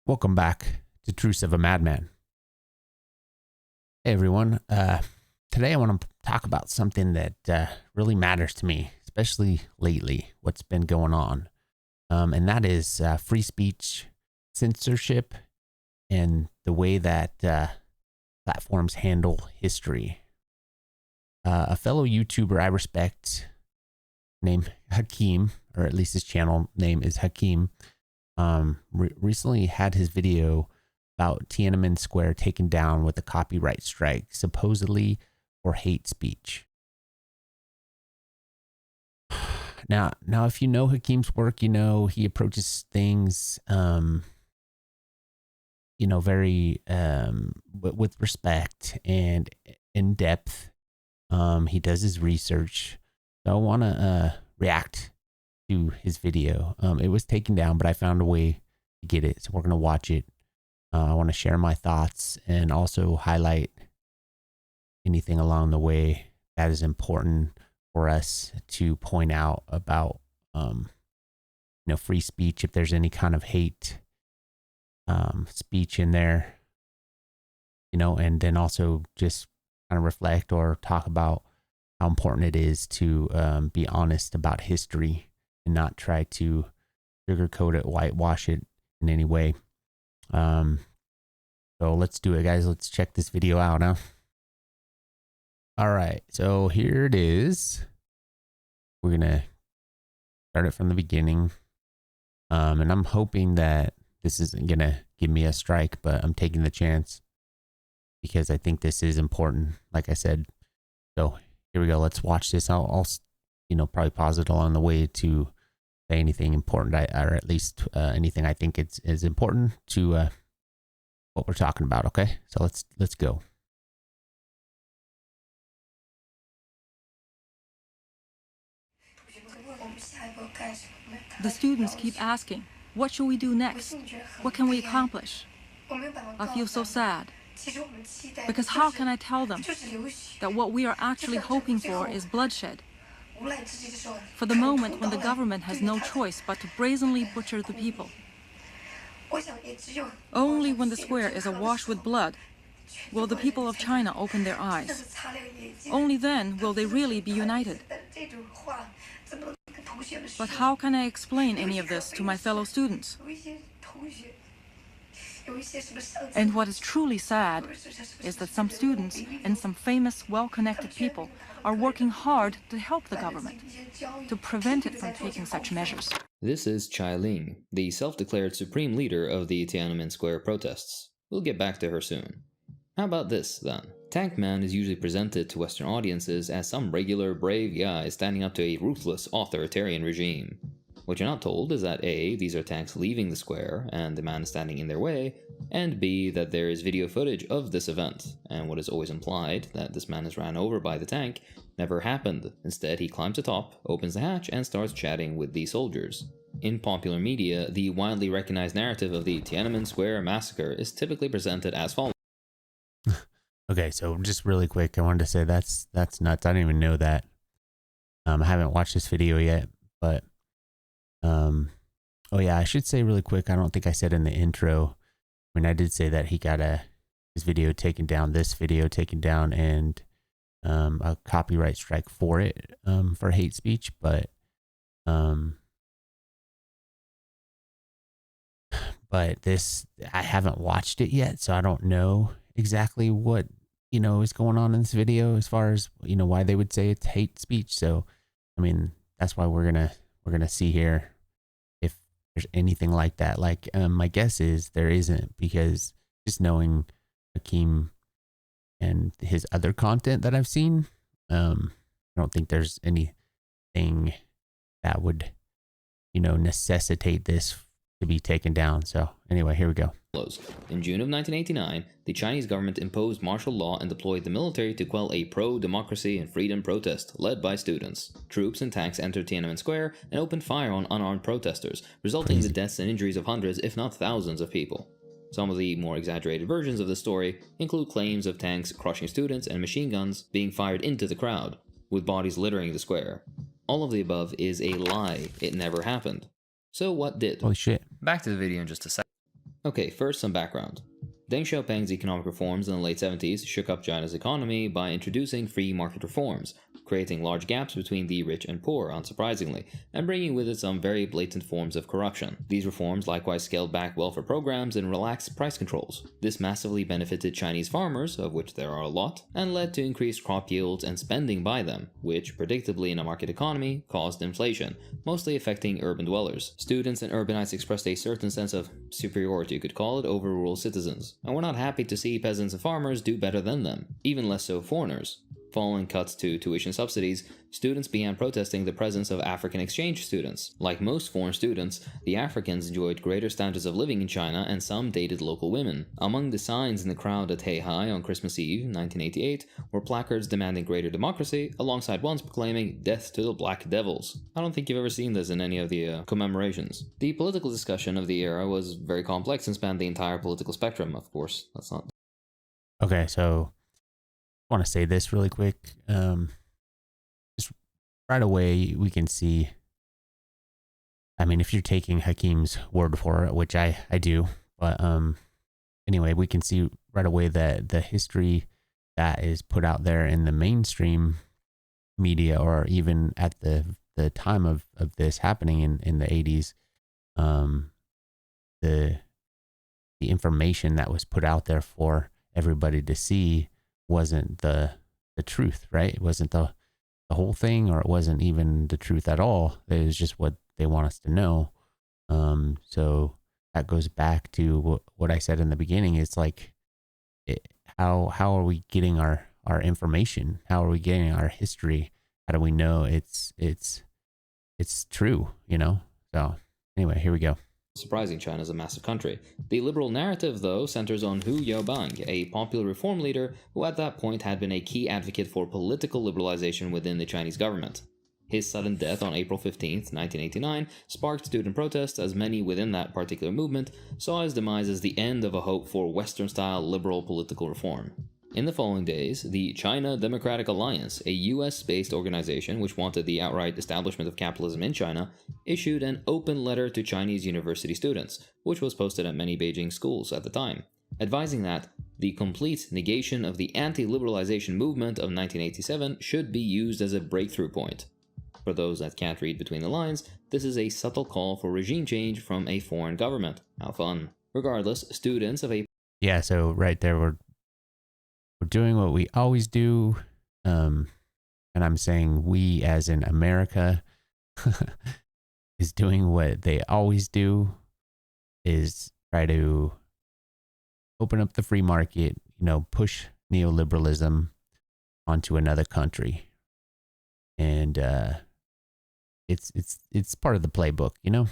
Welcome back to Truths of a Madman. Hey everyone, today I want to talk about something that really matters to me, especially lately, what's been going on. And that is free speech, censorship, and the way that platforms handle history. A fellow YouTuber I respect named Hakeem, or at least his channel name is Hakeem, recently had his video about Tiananmen Square taken down with a copyright strike, supposedly for hate speech. Now, if you know Hakeem's work, you know he approaches things, very with respect and in depth. He does his research. So I want to react to his video. It was taken down, but I found a way to get it, so we're going to watch it. I want to share my thoughts and also highlight anything along the way that is important for us to point out about free speech, if there's any kind of hate speech in there, and then also just kind of reflect or talk about how important it is to be honest about history and not try to sugarcoat it, whitewash it in any way. So let's do it, guys. Let's check this video out, huh? All right, so here it is. We're gonna start it from the beginning. And I'm hoping that this isn't gonna give me a strike, but I'm taking the chance because I think this is important, like I said. So here we go. Let's watch this. I'll probably pause it along the way to say anything important, or at least anything I think is important to what we're talking about. Okay, so let's go. The students keep asking, what should we do next? What can we accomplish? I feel so sad, because how can I tell them that what we are actually hoping for is bloodshed? For the moment when the government has no choice but to brazenly butcher the people. Only when the square is awash with blood will the people of China open their eyes. Only then will they really be united. But how can I explain any of this to my fellow students? And what is truly sad is that some students and some famous, well-connected people are working hard to help the government, to prevent it from taking such measures. This is Chai Ling, the self-declared supreme leader of the Tiananmen Square protests. We'll get back to her soon. How about this, then? Tank Man is usually presented to Western audiences as some regular, brave guy standing up to a ruthless, authoritarian regime. What you're not told is that A, these are tanks leaving the square, and the man is standing in their way, and B, that there is video footage of this event, and what is always implied, that this man is ran over by the tank, never happened. Instead, he climbs atop, opens the hatch, and starts chatting with the soldiers. In popular media, the widely recognized narrative of the Tiananmen Square massacre is typically presented as follows. Okay, so just really quick, I wanted to say that's nuts. I didn't even know that. I haven't watched this video yet, but oh yeah, I should say really quick, I don't think I said in the intro, I mean, I did say that he got his video taken down, this video taken down, and a copyright strike for it, for hate speech, but this, I haven't watched it yet, so I don't know exactly what is going on in this video as far as why they would say it's hate speech. So I mean, that's why we're gonna see here if there's anything like that. Like my guess is there isn't, because just knowing Hakeem and his other content that I've seen, I don't think there's anything that would necessitate this to be taken down. So anyway, here we go. In June of 1989, the Chinese government imposed martial law and deployed the military to quell a pro-democracy and freedom protest led by students. Troops and tanks entered Tiananmen Square and opened fire on unarmed protesters, resulting in the deaths and injuries of hundreds, if not thousands, of people. Some of the more exaggerated versions of the story include claims of tanks crushing students and machine guns being fired into the crowd, with bodies littering the square. All of the above is a lie. It never happened. So what did? Holy shit. Back to the video in just a second. Okay, first some background. Deng Xiaoping's economic reforms in the late 70s shook up China's economy by introducing free market reforms, creating large gaps between the rich and poor, unsurprisingly, and bringing with it some very blatant forms of corruption. These reforms likewise scaled back welfare programs and relaxed price controls. This massively benefited Chinese farmers, of which there are a lot, and led to increased crop yields and spending by them, which, predictably in a market economy, caused inflation, mostly affecting urban dwellers. Students and urbanites expressed a certain sense of superiority, you could call it, over rural citizens, and were not happy to see peasants and farmers do better than them, even less so foreigners. Following cuts to tuition subsidies, students began protesting the presence of African exchange students. Like most foreign students, the Africans enjoyed greater standards of living in China, and some dated local women. Among the signs in the crowd at Heihai on Christmas Eve, 1988, were placards demanding greater democracy, alongside ones proclaiming "Death to the Black Devils." I don't think you've ever seen this in any of the commemorations. The political discussion of the era was very complex and spanned the entire political spectrum, of course. That's not... Okay, so I want to say this really quick. Just right away, we can see, I mean, if you're taking Hakim's word for it, which I do, but anyway, we can see right away that the history that is put out there in the mainstream media, or even at the time of this happening in the 80s, the information that was put out there for everybody to see wasn't the truth, right? It wasn't the whole thing, or it wasn't even the truth at all. It was just what they want us to know. So that goes back to what I said in the beginning. It's like, how are we getting our information? How are we getting our history? How do we know it's true, you know? So anyway, here we go. Surprising, China is a massive country. The liberal narrative, though, centers on Hu Yaobang, a popular reform leader who at that point had been a key advocate for political liberalization within the Chinese government. His sudden death on April 15, 1989, sparked student protests, as many within that particular movement saw his demise as the end of a hope for Western-style liberal political reform. In the following days, the China Democratic Alliance, a US-based organization which wanted the outright establishment of capitalism in China, issued an open letter to Chinese university students, which was posted at many Beijing schools at the time, advising that the complete negation of the anti-liberalization movement of 1987 should be used as a breakthrough point. For those that can't read between the lines, this is a subtle call for regime change from a foreign government. How fun. Regardless, students of a... Yeah, so right there, we're doing what we always do, and I'm saying we as in America is doing what they always do, is try to open up the free market, you know, push neoliberalism onto another country. And it's part of the playbook, you know?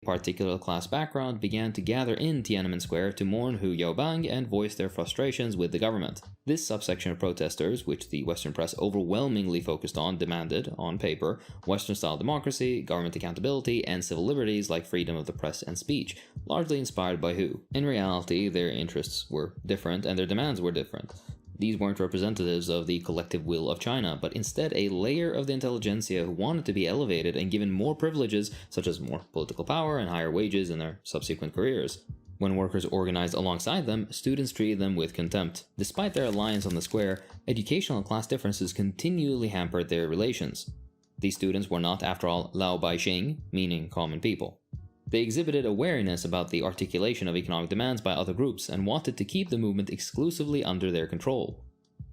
Particular class background began to gather in Tiananmen Square to mourn Hu Yaobang and voice their frustrations with the government. This subsection of protesters, which the Western press overwhelmingly focused on, demanded, on paper, Western-style democracy, government accountability, and civil liberties like freedom of the press and speech, largely inspired by Hu. In reality, their interests were different and their demands were different. These weren't representatives of the collective will of China, but instead a layer of the intelligentsia who wanted to be elevated and given more privileges, such as more political power and higher wages in their subsequent careers. When workers organized alongside them, students treated them with contempt. Despite their alliance on the square, educational and class differences continually hampered their relations. These students were not, after all, Lao Baixing, meaning common people. They exhibited awareness about the articulation of economic demands by other groups and wanted to keep the movement exclusively under their control.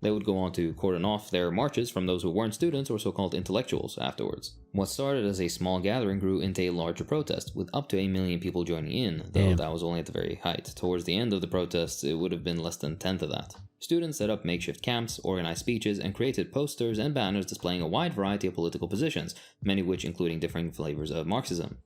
They would go on to cordon off their marches from those who weren't students or so-called intellectuals afterwards. What started as a small gathering grew into a larger protest, with up to 1 million people joining in, though that was only at the very height. Towards the end of the protests, it would have been less than a tenth of that. Students set up makeshift camps, organized speeches, and created posters and banners displaying a wide variety of political positions, many of which including differing flavors of Marxism.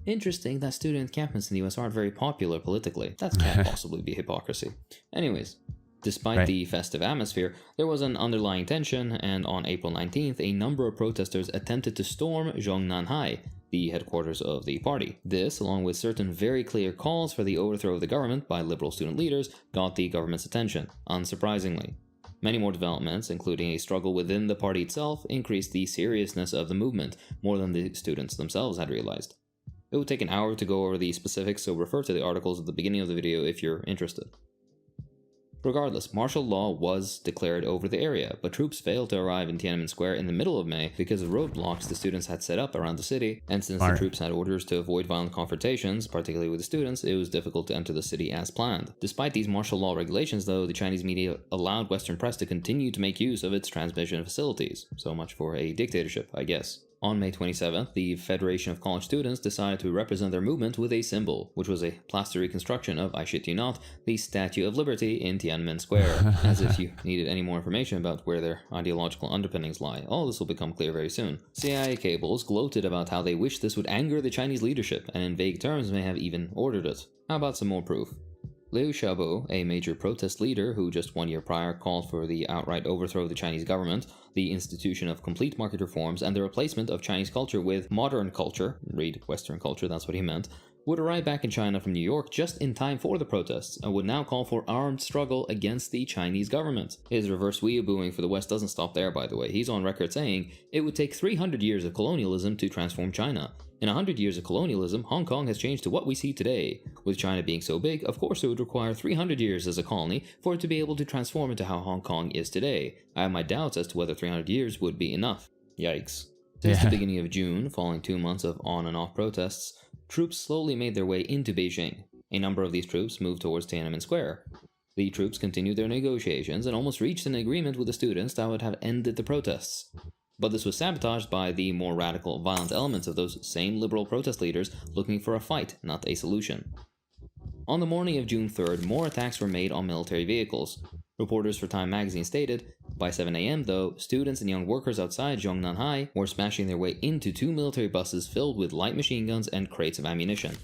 Interesting that student encampments in the US aren't very popular politically. That can't possibly be hypocrisy. Anyways, despite the festive atmosphere, there was an underlying tension, and on April 19th, a number of protesters attempted to storm Zhongnanhai, the headquarters of the party. This, along with certain very clear calls for the overthrow of the government by liberal student leaders, got the government's attention, unsurprisingly. Many more developments, including a struggle within the party itself, increased the seriousness of the movement more than the students themselves had realized. It would take an hour to go over the specifics, so refer to the articles at the beginning of the video if you're interested. Regardless, martial law was declared over the area, but troops failed to arrive in Tiananmen Square in the middle of May because of roadblocks the students had set up around the city, and since the troops had orders to avoid violent confrontations, particularly with the students, it was difficult to enter the city as planned. Despite these martial law regulations, though, the Chinese media allowed Western press to continue to make use of its transmission facilities. So much for a dictatorship, I guess. On May 27th, the Federation of College Students decided to represent their movement with a symbol, which was a plaster reconstruction of, I shit you not, the Statue of Liberty in Tiananmen Square, as if you needed any more information about where their ideological underpinnings lie. All this will become clear very soon. CIA cables gloated about how they wished this would anger the Chinese leadership, and in vague terms may have even ordered it. How about some more proof? Liu Xiaobo, a major protest leader who just 1 year prior called for the outright overthrow of the Chinese government, the institution of complete market reforms, and the replacement of Chinese culture with modern culture, read Western culture, that's what he meant, would arrive back in China from New York just in time for the protests, and would now call for armed struggle against the Chinese government. His reverse weeabooing for the West doesn't stop there, by the way. He's on record saying, it would take 300 years of colonialism to transform China. In 100 years of colonialism, Hong Kong has changed to what we see today. With China being so big, of course it would require 300 years as a colony for it to be able to transform into how Hong Kong is today. I have my doubts as to whether 300 years would be enough. Yikes. Since the beginning of June, following 2 months of on and off protests, troops slowly made their way into Beijing. A number of these troops moved towards Tiananmen Square. The troops continued their negotiations and almost reached an agreement with the students that would have ended the protests. But this was sabotaged by the more radical, violent elements of those same liberal protest leaders looking for a fight, not a solution. On the morning of June 3rd, more attacks were made on military vehicles. Reporters for Time magazine stated, by 7 a.m. though, students and young workers outside Zhongnan High were smashing their way into 2 military buses filled with light machine guns and crates of ammunition.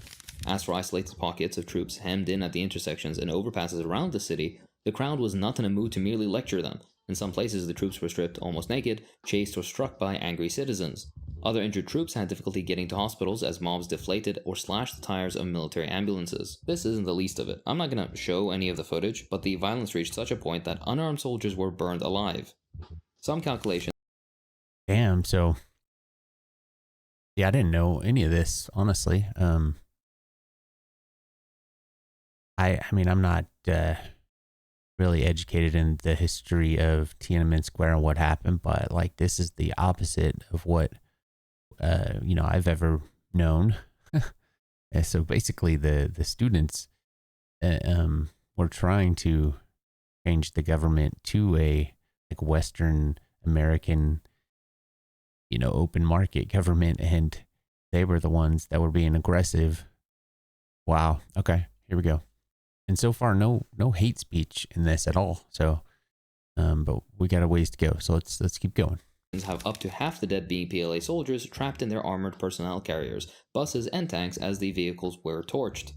As for isolated pockets of troops hemmed in at the intersections and overpasses around the city, the crowd was not in a mood to merely lecture them. In some places, the troops were stripped almost naked, chased or struck by angry citizens. Other injured troops had difficulty getting to hospitals as mobs deflated or slashed the tires of military ambulances. This isn't the least of it. I'm not gonna show any of the footage, but the violence reached such a point that unarmed soldiers were burned alive. Some calculations... Damn, so... Yeah, I didn't know any of this, honestly. I mean, I'm not... really educated in the history of Tiananmen Square and what happened, but like this is the opposite of what I've ever known. And so basically the students were trying to change the government to a like Western American open market government, and they were the ones that were being aggressive. Wow. Okay, here we go. And so far, no hate speech in this at all. So, but we got a ways to go. So let's keep going. Have up to half the dead being PLA soldiers trapped in their armored personnel carriers, buses, and tanks as the vehicles were torched.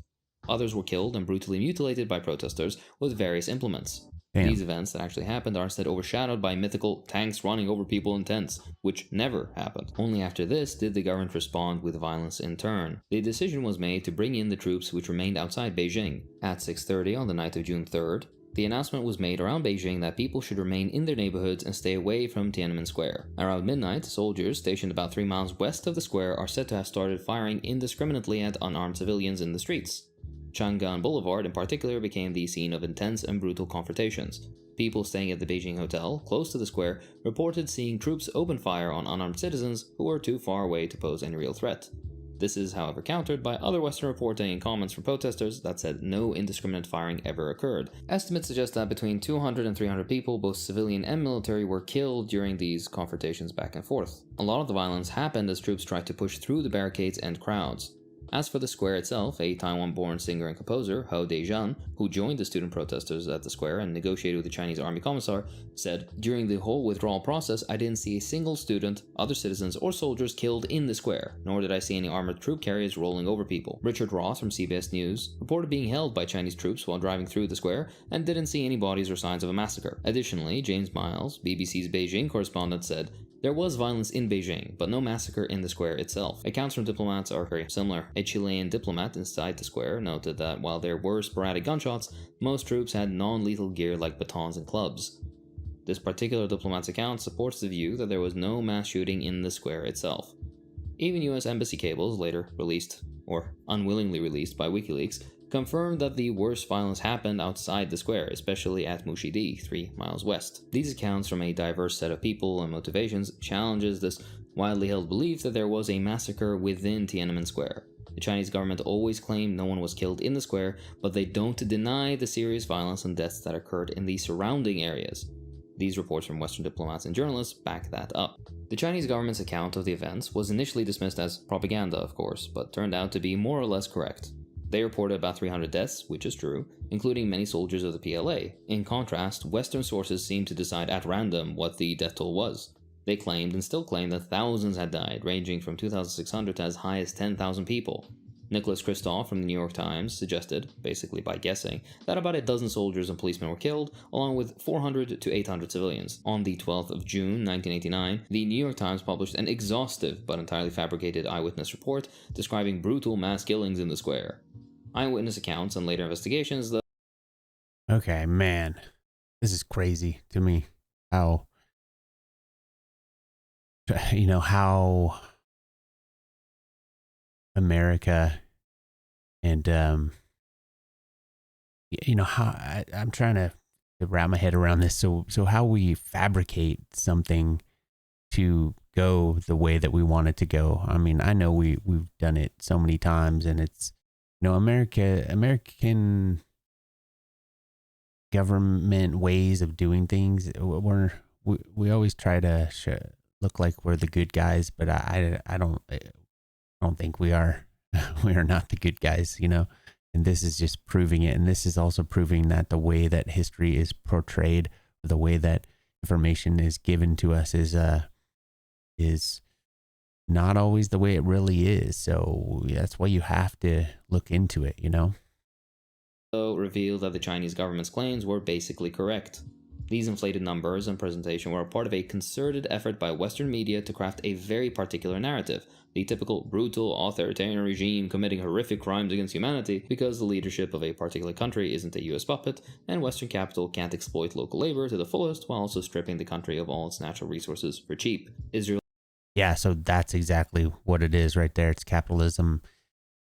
Others were killed and brutally mutilated by protesters with various implements. Damn. These events that actually happened are instead overshadowed by mythical tanks running over people in tents, which never happened. Only after this did the government respond with violence in turn. The decision was made to bring in the troops which remained outside Beijing. At 6:30 on the night of June 3rd, the announcement was made around Beijing that people should remain in their neighborhoods and stay away from Tiananmen Square. Around midnight, soldiers stationed about 3 miles west of the square are said to have started firing indiscriminately at unarmed civilians in the streets. Chang'an Boulevard in particular became the scene of intense and brutal confrontations. People staying at the Beijing Hotel, close to the square, reported seeing troops open fire on unarmed citizens who were too far away to pose any real threat. This is, however, countered by other Western reporting and comments from protesters that said no indiscriminate firing ever occurred. Estimates suggest that between 200 and 300 people, both civilian and military, were killed during these confrontations back and forth. A lot of the violence happened as troops tried to push through the barricades and crowds. As for the square itself, a Taiwan-born singer and composer, Hou Dejian, who joined the student protesters at the square and negotiated with the Chinese army commissar, said, "During the whole withdrawal process, I didn't see a single student, other citizens, or soldiers killed in the square, nor did I see any armored troop carriers rolling over people." Richard Ross from CBS News reported being held by Chinese troops while driving through the square and didn't see any bodies or signs of a massacre. Additionally, James Miles, BBC's Beijing correspondent, said, "There was violence in Beijing, but no massacre in the square itself." Accounts from diplomats are very similar. A Chilean diplomat inside the square noted that while there were sporadic gunshots, most troops had non-lethal gear like batons and clubs. This particular diplomat's account supports the view that there was no mass shooting in the square itself. Even US embassy cables later released or unwillingly released by WikiLeaks, confirmed that the worst violence happened outside the square, especially at Mushidi, 3 miles west. These accounts from a diverse set of people and motivations challenges this widely held belief that there was a massacre within Tiananmen Square. The Chinese government always claimed no one was killed in the square, but they don't deny the serious violence and deaths that occurred in the surrounding areas. These reports from Western diplomats and journalists back that up. The Chinese government's account of the events was initially dismissed as propaganda, of course, but turned out to be more or less correct. They reported about 300 deaths, which is true, including many soldiers of the PLA. In contrast, Western sources seemed to decide at random what the death toll was. They claimed and still claim that thousands had died, ranging from 2,600 to as high as 10,000 people. Nicholas Kristof from the New York Times suggested, basically by guessing, that about a dozen soldiers and policemen were killed, along with 400 to 800 civilians. On the 12th of June 1989, the New York Times published an exhaustive but entirely fabricated eyewitness report describing brutal mass killings in the square. Eyewitness accounts and later investigations, though. Okay, man. This is crazy to me. How America and how I'm trying to wrap my head around this. So how we fabricate something to go the way that we want it to go. I mean, I know we've done it so many times, and it's American government ways of doing things. We always try to look like we're the good guys, but I don't think we are. We are not the good guys, and this is just proving it. And this is also proving that the way that history is portrayed, the way that information is given to us is not always the way it really is. So that's why you have to look into it, Revealed that the Chinese government's claims were basically correct. These inflated numbers and presentation were a part of a concerted effort by Western media to craft a very particular narrative, the typical brutal authoritarian regime committing horrific crimes against humanity because the leadership of a particular country isn't a US puppet, and Western capital can't exploit local labor to the fullest while also stripping the country of all its natural resources for cheap. Israel. Yeah, so that's exactly what it is right there. It's capitalism.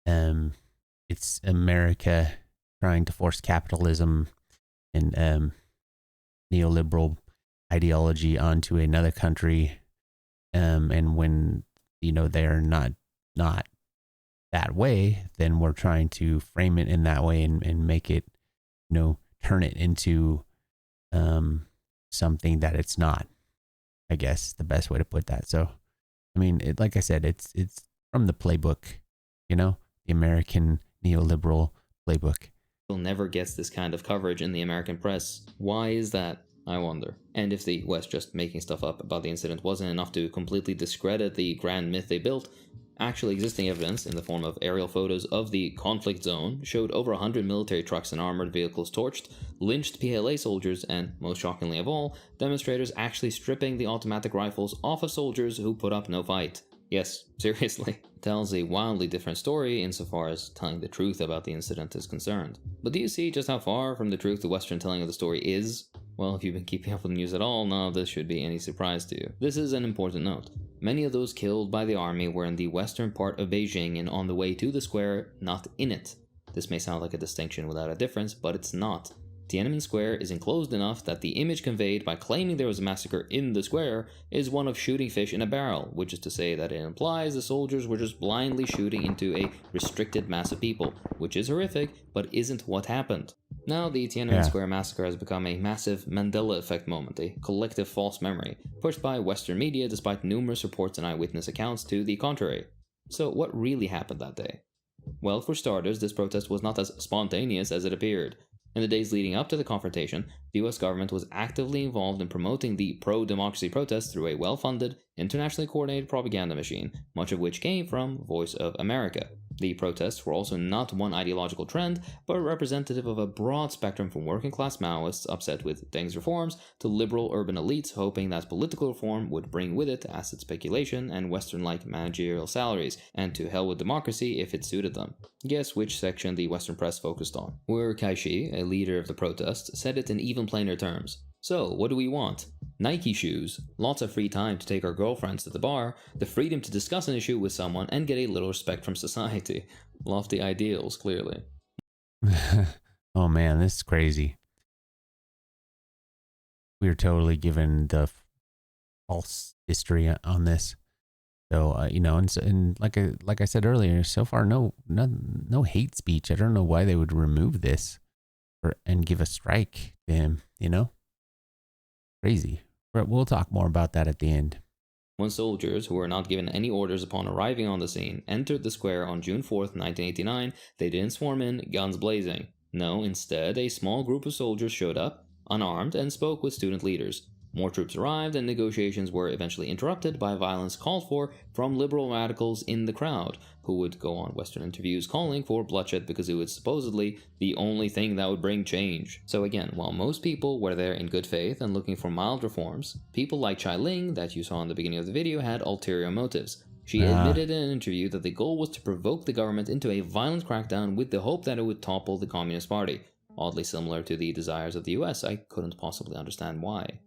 It's America trying to force capitalism and neoliberal ideology onto another country, and when they're not that way, then we're trying to frame it in that way and make it turn it into something that it's not, I guess, the best way to put that. So I mean, like I said, it's from the playbook, the American neoliberal playbook. Never gets this kind of coverage in the American press. Why is that, I wonder? And if the West just making stuff up about the incident wasn't enough to completely discredit the grand myth they built, actually existing evidence in the form of aerial photos of the conflict zone showed over 100 military trucks and armored vehicles torched, lynched PLA soldiers, and, most shockingly of all, demonstrators actually stripping the automatic rifles off of soldiers who put up no fight. Yes, seriously. Tells a wildly different story insofar as telling the truth about the incident is concerned. But do you see just how far from the truth the Western telling of the story is? Well, if you've been keeping up with the news at all, none of this should be any surprise to you. This is an important note. Many of those killed by the army were in the western part of Beijing and on the way to the square, not in it. This may sound like a distinction without a difference, but it's not. Tiananmen Square is enclosed enough that the image conveyed by claiming there was a massacre in the square is one of shooting fish in a barrel, which is to say that it implies the soldiers were just blindly shooting into a restricted mass of people, which is horrific, but isn't what happened. Now, the Tiananmen Square massacre has become a massive Mandela effect moment, a collective false memory, pushed by Western media despite numerous reports and eyewitness accounts to the contrary. So what really happened that day? Well, for starters, this protest was not as spontaneous as it appeared. In the days leading up to the confrontation, the US government was actively involved in promoting the pro-democracy protests through a well-funded, internationally coordinated propaganda machine, much of which came from Voice of America. The protests were also not one ideological trend, but representative of a broad spectrum from working-class Maoists upset with Deng's reforms to liberal urban elites hoping that political reform would bring with it asset speculation and Western-like managerial salaries, and to hell with democracy if it suited them. Guess which section the Western press focused on? Where Kai-shi, a leader of the protests, said it in even plainer terms. So, what do we want? Nike shoes, lots of free time to take our girlfriends to the bar, the freedom to discuss an issue with someone, and get a little respect from society. Lofty ideals, clearly. Oh man, this is crazy. We are totally given the false history on this. So and like I said earlier, so far no hate speech. I don't know why they would remove this and give a strike to him. Crazy. But we'll talk more about that at the end. When soldiers, who were not given any orders upon arriving on the scene, entered the square on June 4th, 1989, they didn't swarm in, guns blazing. No, instead, a small group of soldiers showed up, unarmed, and spoke with student leaders. More troops arrived, and negotiations were eventually interrupted by violence called for from liberal radicals in the crowd, who would go on Western interviews calling for bloodshed because it was supposedly the only thing that would bring change. So again, while most people were there in good faith and looking for mild reforms, people like Chai Ling, that you saw in the beginning of the video, had ulterior motives. She admitted in an interview that the goal was to provoke the government into a violent crackdown with the hope that it would topple the Communist Party. Oddly similar to the desires of the US, I couldn't possibly understand why.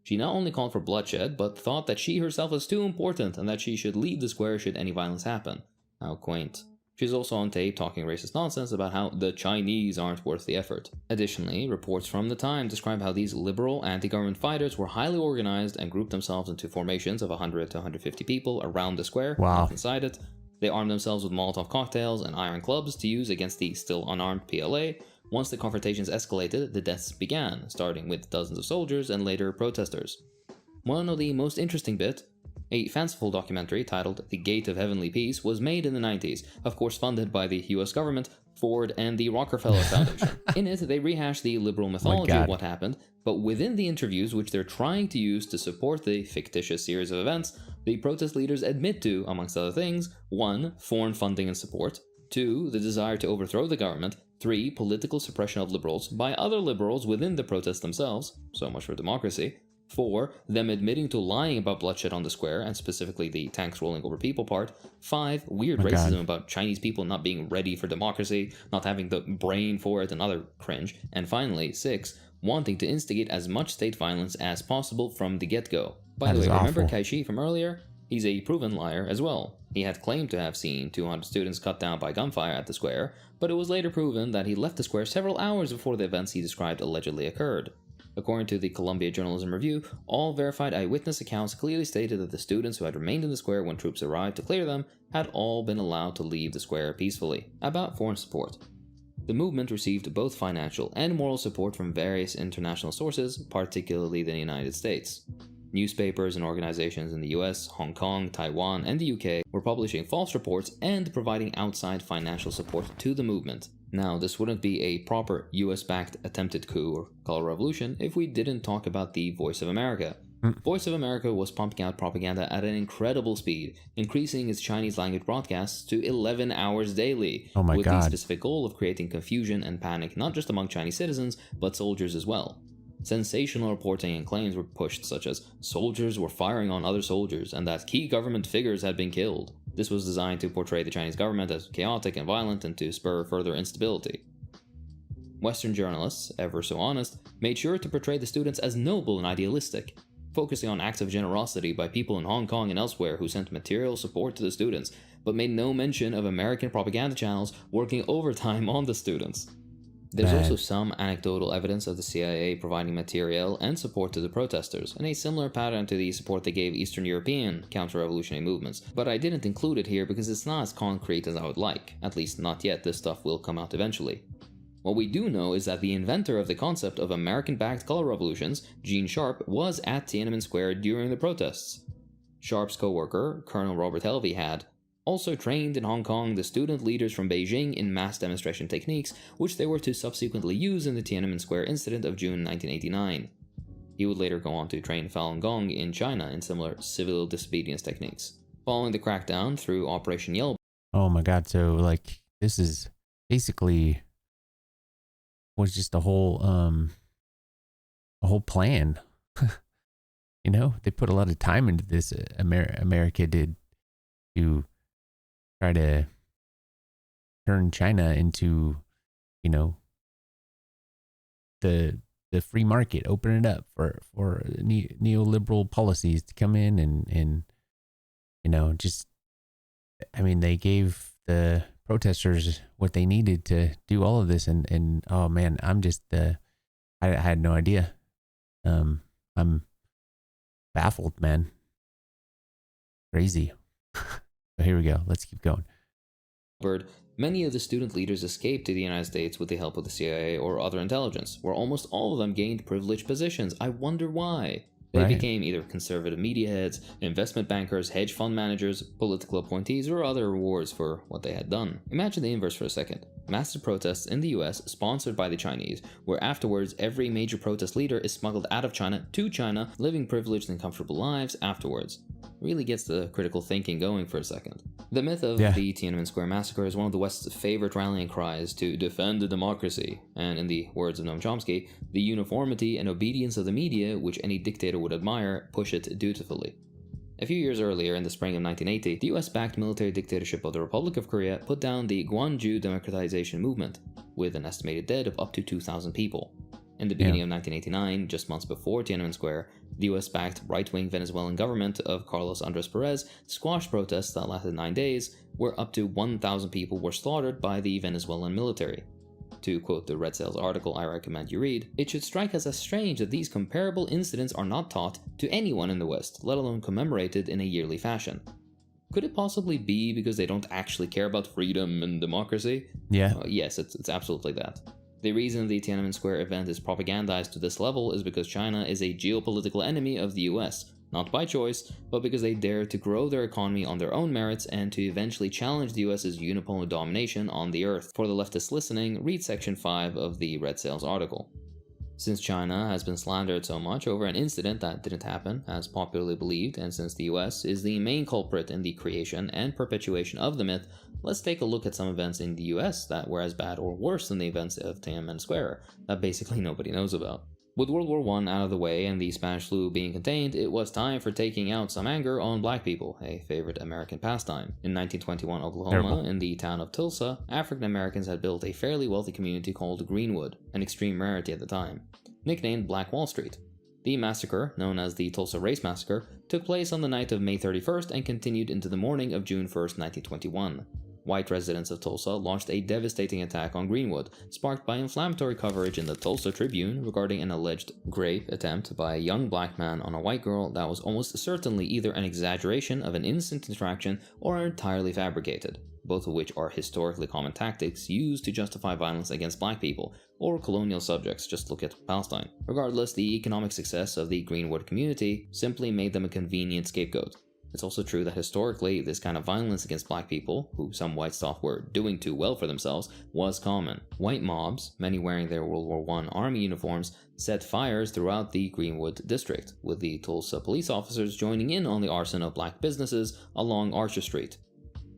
She not only called for bloodshed, but thought that she herself was too important and that she should leave the square should any violence happen. How quaint. She's also on tape talking racist nonsense about how the Chinese aren't worth the effort. Additionally, reports from the time describe how these liberal anti-government fighters were highly organized and grouped themselves into formations of 100 to 150 people around the square, not inside it. They armed themselves with Molotov cocktails and iron clubs to use against the still unarmed PLA. Once the confrontations escalated, the deaths began, starting with dozens of soldiers and later protesters. One of the most interesting bit, a fanciful documentary titled The Gate of Heavenly Peace was made in the 90s, of course funded by the US government, Ford, and the Rockefeller Foundation. In it, they rehash the liberal mythology of what happened, but within the interviews which they're trying to use to support the fictitious series of events, the protest leaders admit to, amongst other things, 1. Foreign funding and support, 2. The desire to overthrow the government, 3. Political suppression of liberals by other liberals within the protests themselves, so much for democracy, 4. Them admitting to lying about bloodshed on the square, and specifically the tanks rolling over people part, 5. Weird racism about Chinese people not being ready for democracy, not having the brain for it, and other cringe, and finally, 6. Wanting to instigate as much state violence as possible from the get-go. By the way, remember Kai-Shi from earlier? He's a proven liar as well. He had claimed to have seen 200 students cut down by gunfire at the square, but it was later proven that he left the square several hours before the events he described allegedly occurred. According to the Columbia Journalism Review, all verified eyewitness accounts clearly stated that the students who had remained in the square when troops arrived to clear them had all been allowed to leave the square peacefully. About foreign support. The movement received both financial and moral support from various international sources, particularly the United States. Newspapers and organizations in the US, Hong Kong, Taiwan, and the UK were publishing false reports and providing outside financial support to the movement. Now, this wouldn't be a proper US-backed attempted coup or color revolution if we didn't talk about the Voice of America. Voice of America was pumping out propaganda at an incredible speed, increasing its Chinese language broadcasts to 11 hours daily, with the specific goal of creating confusion and panic not just among Chinese citizens, but soldiers as well. Sensational reporting and claims were pushed, such as soldiers were firing on other soldiers and that key government figures had been killed. This was designed to portray the Chinese government as chaotic and violent and to spur further instability. Western journalists, ever so honest, made sure to portray the students as noble and idealistic, focusing on acts of generosity by people in Hong Kong and elsewhere who sent material support to the students, but made no mention of American propaganda channels working overtime on the students. There's also some anecdotal evidence of the CIA providing material and support to the protesters, and a similar pattern to the support they gave Eastern European counter-revolutionary movements, but I didn't include it here because it's not as concrete as I would like, at least not yet. This stuff will come out eventually. What we do know is that the inventor of the concept of American-backed color revolutions, Gene Sharp, was at Tiananmen Square during the protests. Sharp's co-worker, Colonel Robert Helvey, had also trained in Hong Kong the student leaders from Beijing in mass demonstration techniques, which they were to subsequently use in the Tiananmen Square incident of June 1989. He would later go on to train Falun Gong in China in similar civil disobedience techniques. Following the crackdown through Operation Yellow... Oh my god, so like this is basically was just a whole plan. You know, they put a lot of time into this. America did to try to turn China into, you know, the the free market, open it up for neoliberal policies to come in and just, I mean, they gave the protesters what they needed to do all of this, and oh man, I'm just I had no idea. I'm baffled, man. Crazy. So here we go. Let's keep going. Many of the student leaders escaped to the United States with the help of the CIA or other intelligence, where almost all of them gained privileged positions. I wonder why. They became either conservative media heads, investment bankers, hedge fund managers, political appointees, or other rewards for what they had done. Imagine the inverse for a second. Massive protests in the US sponsored by the Chinese, where afterwards every major protest leader is smuggled out of China to China, living privileged and comfortable lives afterwards. Really gets the critical thinking going for a second. The myth of the Tiananmen Square massacre is one of the West's favorite rallying cries to defend the democracy, and in the words of Noam Chomsky, the uniformity and obedience of the media, which any dictator would admire, push it dutifully. A few years earlier, in the spring of 1980, the US-backed military dictatorship of the Republic of Korea put down the Gwonju democratization movement, with an estimated dead of up to 2,000 people. In the beginning of 1989, just months before Tiananmen Square, the US-backed right-wing Venezuelan government of Carlos Andres Perez squashed protests that lasted 9 days, where up to 1,000 people were slaughtered by the Venezuelan military. To quote the Red Sails article I recommend you read, "It should strike us as strange that these comparable incidents are not taught to anyone in the West, let alone commemorated in a yearly fashion. Could it possibly be because they don't actually care about freedom and democracy?" Yeah. Yes, it's absolutely that. The reason the Tiananmen Square event is propagandized to this level is because China is a geopolitical enemy of the US, not by choice, but because they dare to grow their economy on their own merits and to eventually challenge the US's unipolar domination on the Earth. For the leftists listening, read section 5 of the Red Sails article. Since China has been slandered so much over an incident that didn't happen, as popularly believed, and since the US is the main culprit in the creation and perpetuation of the myth, let's take a look at some events in the US that were as bad or worse than the events of Tiananmen Square, that basically nobody knows about. With World War I out of the way and the Spanish flu being contained, it was time for taking out some anger on black people, a favorite American pastime. In 1921 Oklahoma, in the town of Tulsa, African Americans had built a fairly wealthy community called Greenwood, an extreme rarity at the time, nicknamed Black Wall Street. The massacre, known as the Tulsa Race Massacre, took place on the night of May 31st and continued into the morning of June 1st, 1921. White residents of Tulsa launched a devastating attack on Greenwood, sparked by inflammatory coverage in the Tulsa Tribune regarding an alleged rape attempt by a young black man on a white girl that was almost certainly either an exaggeration of an innocent interaction or entirely fabricated, both of which are historically common tactics used to justify violence against black people or colonial subjects. Just look at Palestine. Regardless, the economic success of the Greenwood community simply made them a convenient scapegoat. It's also true that historically, this kind of violence against black people, who some whites thought were doing too well for themselves, was common. White mobs, many wearing their World War I army uniforms, set fires throughout the Greenwood district, with the Tulsa police officers joining in on the arson of black businesses along Archer Street.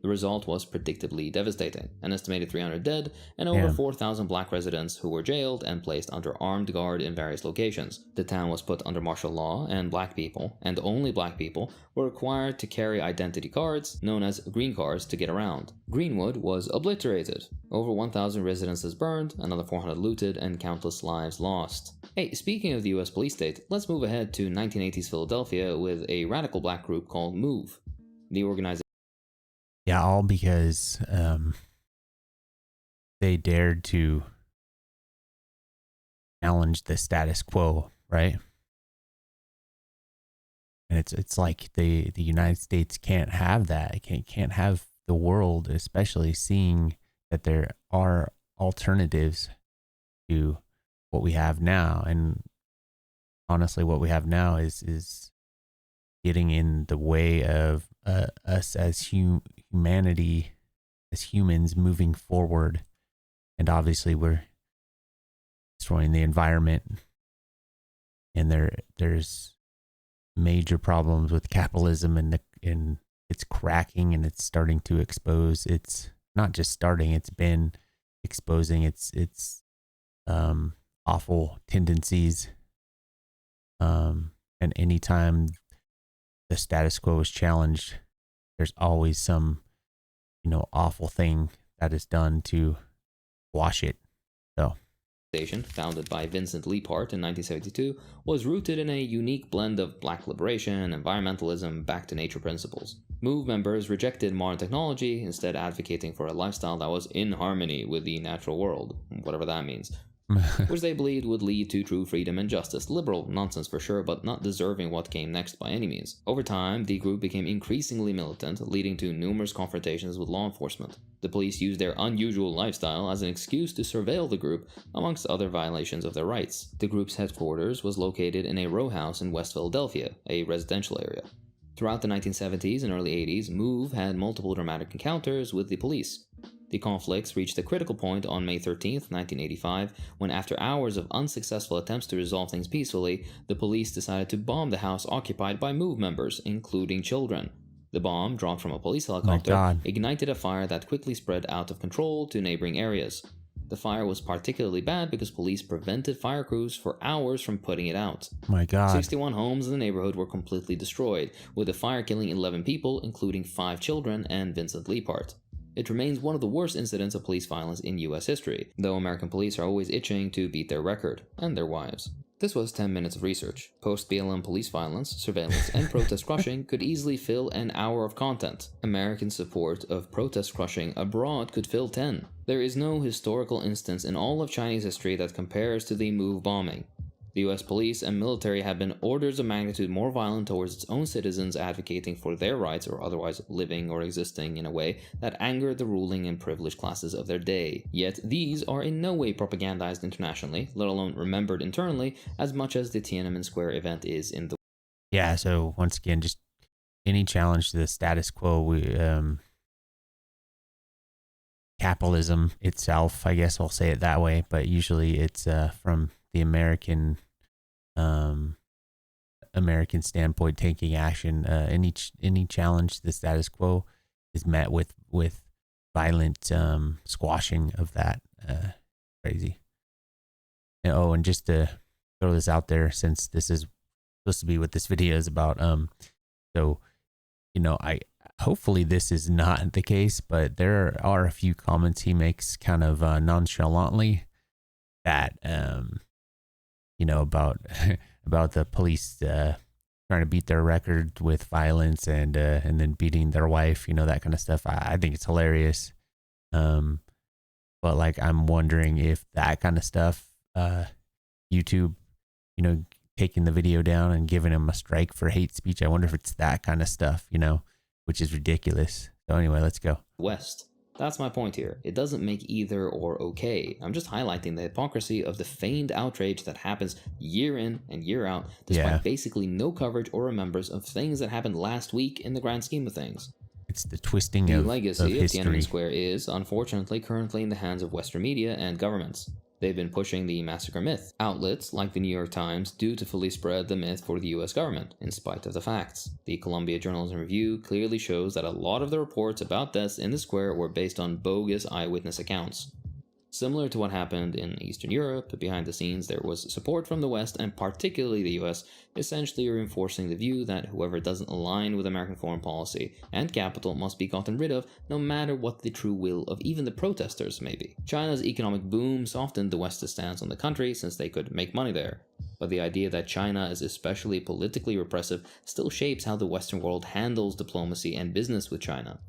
The result was predictably devastating, an estimated 300 dead, and over 4,000 black residents who were jailed and placed under armed guard in various locations. The town was put under martial law, and black people, and only black people, were required to carry identity cards, known as green cards, to get around. Greenwood was obliterated. Over 1,000 residences burned, another 400 looted, and countless lives lost. Hey, speaking of the US police state, let's move ahead to 1980s Philadelphia with a radical black group called MOVE. The organization Yeah, all because they dared to challenge the status quo, right? And it's like the United States can't have that. It can't have the world, especially seeing that there are alternatives to what we have now. And honestly, what we have now is getting in the way of us as humanity, as humans moving forward. And obviously we're destroying the environment, and there's major problems with capitalism, and it's cracking, and it's starting to expose. It's not just starting, it's been exposing its awful tendencies. And anytime the status quo is challenged, there's always some, awful thing that is done to wash it. So organization, founded by Vincent Leapart in 1972, was rooted in a unique blend of black liberation, environmentalism, back to nature principles. MOVE members rejected modern technology, instead advocating for a lifestyle that was in harmony with the natural world, whatever that means, which they believed would lead to true freedom and justice. Liberal nonsense for sure, but not deserving what came next by any means. Over time, the group became increasingly militant, leading to numerous confrontations with law enforcement. The police used their unusual lifestyle as an excuse to surveil the group, amongst other violations of their rights. The group's headquarters was located in a row house in West Philadelphia, a residential area. Throughout the 1970s and early 80s, MOVE had multiple dramatic encounters with the police. The conflicts reached a critical point on May 13, 1985, when after hours of unsuccessful attempts to resolve things peacefully, the police decided to bomb the house occupied by MOVE members, including children. The bomb, dropped from a police helicopter, ignited a fire that quickly spread out of control to neighboring areas. The fire was particularly bad because police prevented fire crews for hours from putting it out. My God. 61 homes in the neighborhood were completely destroyed, with the fire killing 11 people, including 5 children and Vincent Leapart. It remains one of the worst incidents of police violence in US history, though American police are always itching to beat their record, and their wives. This was 10 minutes of research. Post-BLM police violence, surveillance, and protest crushing could easily fill an hour of content. American support of protest crushing abroad could fill 10. There is no historical instance in all of Chinese history that compares to the MOVE bombing. The US police and military have been orders of magnitude more violent towards its own citizens advocating for their rights or otherwise living or existing in a way that angered the ruling and privileged classes of their day. Yet these are in no way propagandized internationally, let alone remembered internally, as much as the Tiananmen Square event is in the... Yeah, so once again, just any challenge to the status quo, capitalism itself, I guess I'll say it that way, but usually it's from the American standpoint taking action. Any challenge to the status quo is met with violent squashing of that. Crazy. Oh, and just to throw this out there, since this is supposed to be what this video is about, so I hopefully this is not the case, but there are a few comments he makes kind of nonchalantly that about the police trying to beat their record with violence and then beating their wife, that kind of stuff. I think it's hilarious. But like, I'm wondering if that kind of stuff, YouTube, taking the video down and giving him a strike for hate speech. I wonder if it's that kind of stuff, which is ridiculous. So anyway, let's go. West. That's my point here. It doesn't make either or okay. I'm just highlighting the hypocrisy of the feigned outrage that happens year in and year out, despite basically no coverage or remembrance of things that happened last week in the grand scheme of things. It's the twisting the of legacy of Tiananmen history. Square is, unfortunately, currently in the hands of Western media and governments. They've been pushing the massacre myth. Outlets like the New York Times dutifully spread the myth for the US government, in spite of the facts. The Columbia Journalism Review clearly shows that a lot of the reports about deaths in the square were based on bogus eyewitness accounts. Similar to what happened in Eastern Europe, behind the scenes there was support from the West, and particularly the US, essentially reinforcing the view that whoever doesn't align with American foreign policy and capital must be gotten rid of, no matter what the true will of even the protesters may be. China's economic boom softened the West's stance on the country since they could make money there. But the idea that China is especially politically repressive still shapes how the Western world handles diplomacy and business with China.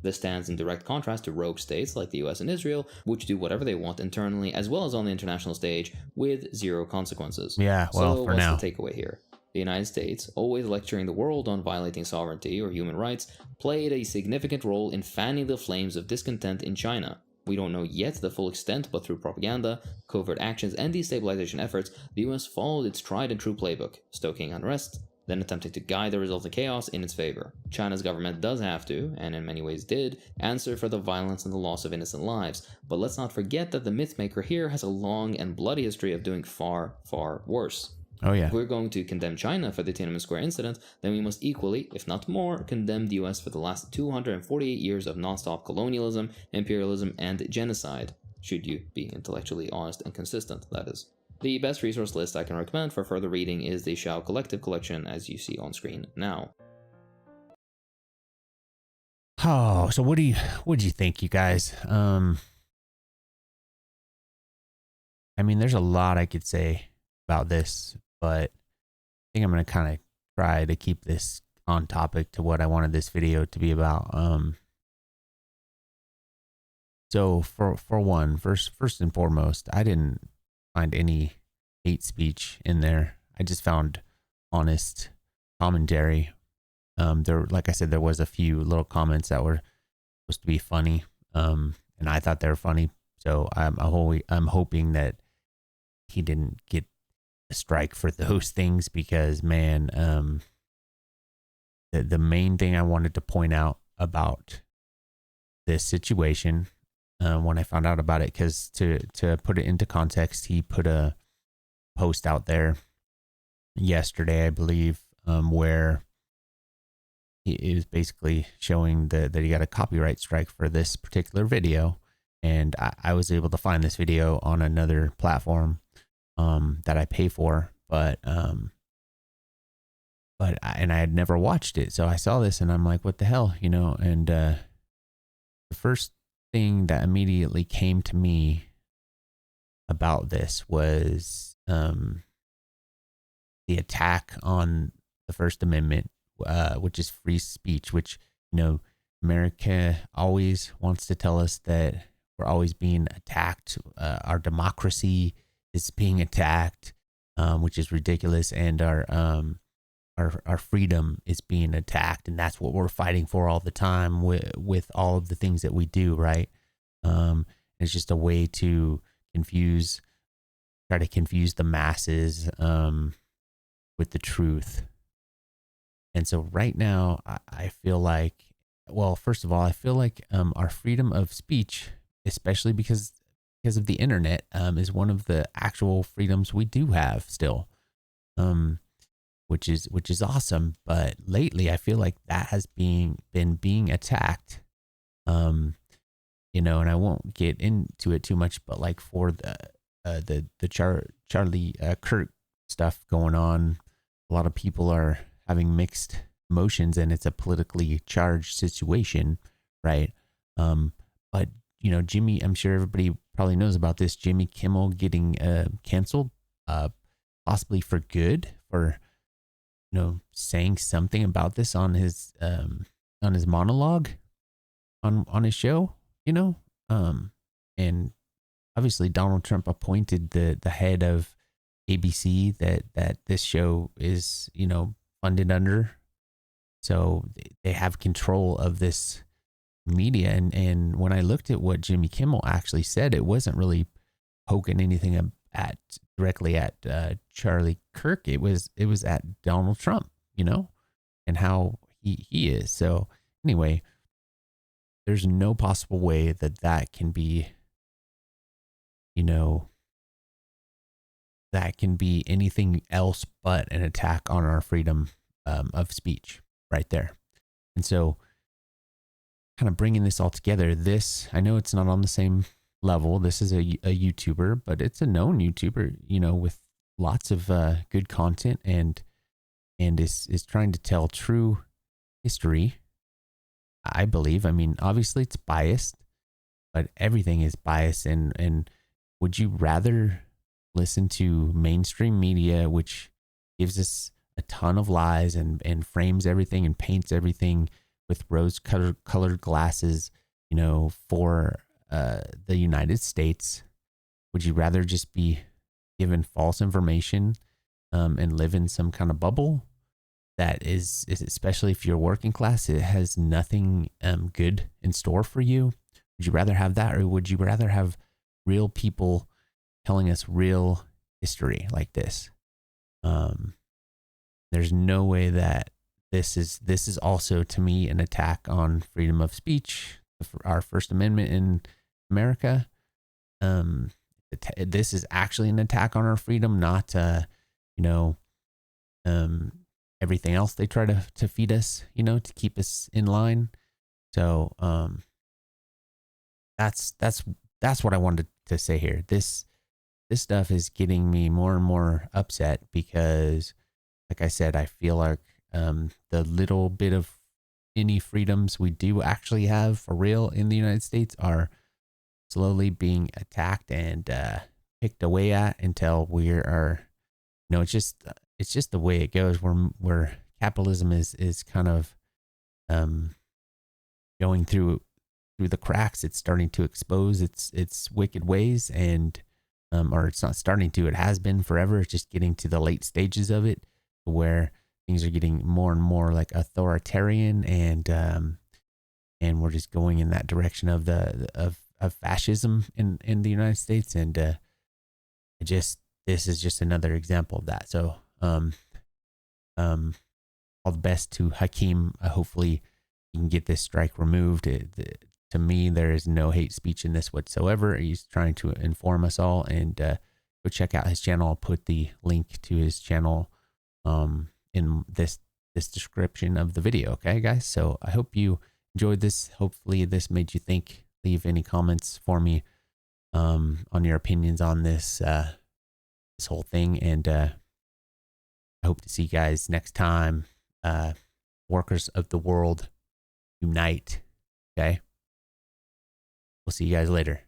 This stands in direct contrast to rogue states like the US and Israel, which do whatever they want internally as well as on the international stage with zero consequences. Yeah, well, so for now. what's the takeaway here? The United States, always lecturing the world on violating sovereignty or human rights, played a significant role in fanning the flames of discontent in China. We don't know yet the full extent, but through propaganda, covert actions, and destabilization efforts, the US followed its tried and true playbook, stoking unrest, then attempting to guide the resulting chaos in its favor. China's government does have to, and in many ways did, answer for the violence and the loss of innocent lives, but let's not forget that the mythmaker here has a long and bloody history of doing far, far worse. Oh yeah. If we're going to condemn China for the Tiananmen Square incident, then we must equally, if not more, condemn the US for the last 248 years of non-stop colonialism, imperialism, and genocide. Should you be intellectually honest and consistent, that is. The best resource list I can recommend for further reading is the Shao Collective collection, as you see on screen now. Oh, so what do you think, you guys? I mean, there's a lot I could say about this, but I think I'm going to kind of try to keep this on topic to what I wanted this video to be about. So for one, first and foremost, I didn't find any hate speech in there. I just found honest commentary. There, like I said, there was a few little comments that were supposed to be funny, and I thought they were funny. So I'm hoping that he didn't get a strike for those things, because man, the main thing I wanted to point out about this situation, when I found out about it, because to put it into context, he put a post out there yesterday, I believe, where he was basically showing that he got a copyright strike for this particular video. And I was able to find this video on another platform that I pay for, but I had never watched it. So I saw this and I'm like, what the hell, you know? And the first thing that immediately came to me about this was the attack on the First Amendment, which is free speech, which, you know, America always wants to tell us that we're always being attacked. Our democracy is being attacked, which is ridiculous. And our freedom is being attacked. And that's what we're fighting for all the time with all of the things that we do. Right. It's just a way to try to confuse the masses, with the truth. And so right now I feel like, well, first of all, I feel like, our freedom of speech, especially because of the internet, is one of the actual freedoms we do have still, which is awesome. But lately I feel like that has been being attacked, you know, and I won't get into it too much, but like for the Charlie Kirk stuff going on, a lot of people are having mixed emotions, and it's a politically charged situation, right? But you know, Jimmy, I'm sure everybody probably knows about this, Jimmy Kimmel getting canceled, possibly for good, for, you know, saying something about this on his monologue on his show, you know. And obviously Donald Trump appointed the head of ABC that this show is, you know, funded under. So they have control of this media. And when I looked at what Jimmy Kimmel actually said, it wasn't really poking anything directly at Charlie Kirk. It was at Donald Trump, you know, and how he is. So anyway, there's no possible way that can be, you know, that can be anything else but an attack on our freedom of speech right there. And so kind of bringing this all together, I know it's not on the same level. This is a YouTuber, but it's a known YouTuber, you know, with lots of good content, and is trying to tell true history, I believe. I mean, obviously it's biased, but everything is biased. And would you rather listen to mainstream media, which gives us a ton of lies and frames everything and paints everything with rose colored glasses, you know, for the United States? Would you rather just be given false information and live in some kind of bubble that is especially if you're working class, it has nothing good in store for you? Would you rather have that, or would you rather have real people telling us real history like this? There's no way that this is also, to me, an attack on freedom of speech, our First Amendment in America. This is actually an attack on our freedom, not you know, everything else they try to feed us, you know, to keep us in line. So that's what I wanted to say here. This stuff is getting me more and more upset because, like I said, I feel like the little bit of any freedoms we do actually have for real in the United States are slowly being attacked and picked away at until we are, it's just the way it goes. Where capitalism is kind of going through the cracks. It's starting to expose its wicked ways, and or it's not starting to. It has been forever. It's just getting to the late stages of it, where things are getting more and more like authoritarian, and we're just going in that direction of of fascism in the United States, and this is just another example of that. So all the best to Hakeem. Hopefully, you can get this strike removed. To me, there is no hate speech in this whatsoever. He's trying to inform us all, and go check out his channel. I'll put the link to his channel in this description of the video. Okay, guys. So I hope you enjoyed this. Hopefully, this made you think. Leave any comments for me on your opinions on this this whole thing, and I hope to see you guys next time. Workers of the world, unite. Okay. We'll see you guys later.